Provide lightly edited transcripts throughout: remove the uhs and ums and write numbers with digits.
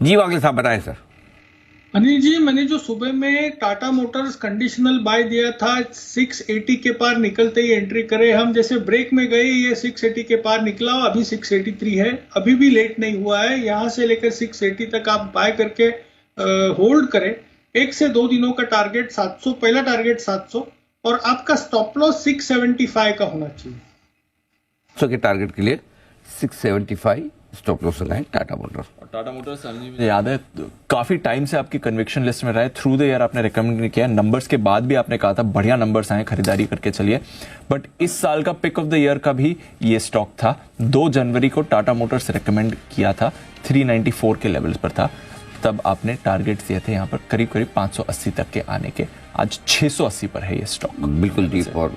जी वागले साहब बताएं सर। अनिल जी, मैंने जो सुबह में टाटा मोटर्स कंडीशनल बाय दिया था 680 के पार निकलते ही एंट्री करे हम, जैसे ब्रेक में गए ये 680 के पार निकला, अभी 683 है, अभी भी लेट नहीं हुआ है। यहां से लेकर 680 तक आप बाय करके होल्ड करें। 1 से 2 दिनों का टारगेट 700, पहला टारगेट 700 और आपका स्टॉप लॉस 675 का होना चाहिए। सो के टारगेट के लिए 675 स्टॉप लॉस लगाएं टाटा मोटर्स। टाटा मोटर्स मुझे याद है काफी टाइम से आपकी कन्विक्शन लिस्ट में रहा है, थ्रू द ईयर आपने रिकमेंड नहीं किया, नंबर्स के बाद भी आपने कहा था बढ़िया नंबर्स आए, खरीदारी करके चलिए। बट इस साल का पिक ऑफ द ईयर का भी ये स्टॉक था। 2 जनवरी को टाटा मोटर्स रिकमेंड किया था, 394 के लेवल्स पर था, तब आपने टारगेट दिए थे यहाँ पर करीब करीब 580 तक के आने के। आज 680 पर है ये स्टॉक। बिल्कुल डीप, और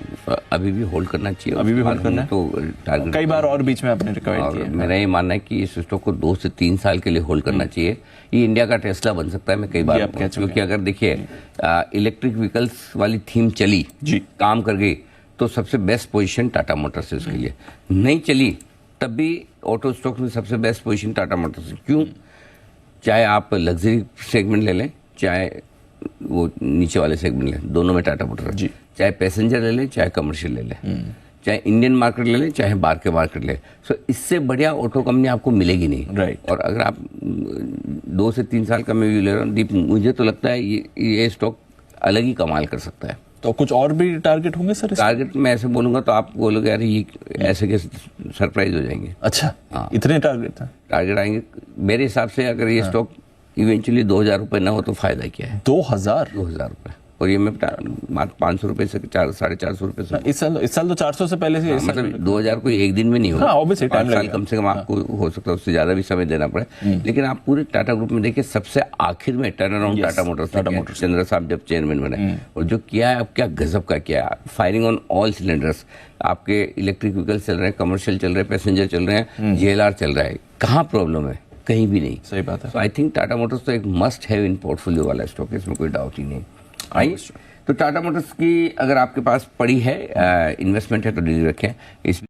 अभी भी होल्ड करना चाहिए, अभी भी होल्ड करना है। तो टारगेट कई बार और बीच में आपने रिकमेंड और किया। मेरा ये मानना है कि इस स्टॉक को 2 से 3 साल के लिए होल्ड करना चाहिए। ये इंडिया का टेस्ला बन सकता है, मैं कई बार आप कह चुके क्योंकि अगर देखिए इलेक्ट्रिक व्हीकल्स वाली थीम चली जी, काम कर गई, तो सबसे बेस्ट पोजीशन टाटा मोटर्स है उसके लिए। नहीं चली तब भी ऑटो स्टॉक में सबसे बेस्ट पोजीशन टाटा मोटर्स है। क्यों? चाहे आप लग्जरी सेगमेंट ले लें, चाहे वो नीचे वाले सेगमेंट लें, दोनों में टाटा मोटर्स जी। चाहे पैसेंजर ले लें, चाहे कमर्शियल ले लें, चाहे इंडियन मार्केट ले लें, चाहे बाहर के मार्केट ले। सो इससे बढ़िया ऑटो कंपनी आपको मिलेगी नहीं। राइट। और अगर आप 2 से 3 साल का मैं व्यू ले रहा हूँ दीप, मुझे तो लगता है ये स्टॉक अलग ही कमाल कर सकता है। तो कुछ और भी टारगेट होंगे सर इसके? टारगेट मैं ऐसे बोलूंगा तो आप बोलोगे यार ये ऐसे कैसे, सरप्राइज हो जाएंगे। अच्छा, हाँ। इतने टारगेट था? टारगेट आएंगे मेरे हिसाब से। अगर ये स्टॉक इवेंचुअली 2000 रुपये ना हो तो फायदा क्या है? 2000 रुपये, और ये मैं मात्र 500 रुपये से 400-450 रुपये से। इस साल तो 400 से पहले से मतलब 2000 कोई एक दिन में नहीं होगा। हाँ, obviously time 5 साल लगेगा। कम से कम आपको हो सकता है उससे ज्यादा भी समय देना पड़े। लेकिन आप पूरे टाटा ग्रुप में देखिए सबसे आखिर में turn around Tata Motors, Chandra साहब जब चेयरमैन बने, और जो किया है अब क्या गजब का किया है, फायरिंग ऑन ऑल सिलेंडर्स। आपके इलेक्ट्रिक व्हीकल चल रहे हैं, कमर्शियल चल रहे हैं, पैसेंजर चल रहे हैं, JLR चल रहा है, कहाँ प्रॉब्लम है? कहीं भी नहीं। सही बात है। तो आई थिंक टाटा मोटर्स तो एक मस्ट हैव इन पोर्टफोलियो वाला स्टॉक है, इसमें कोई डाउट ही नहीं। आइए, तो टाटा मोटर्स की अगर आपके पास पड़ी है इन्वेस्टमेंट है तो डील रखें। इस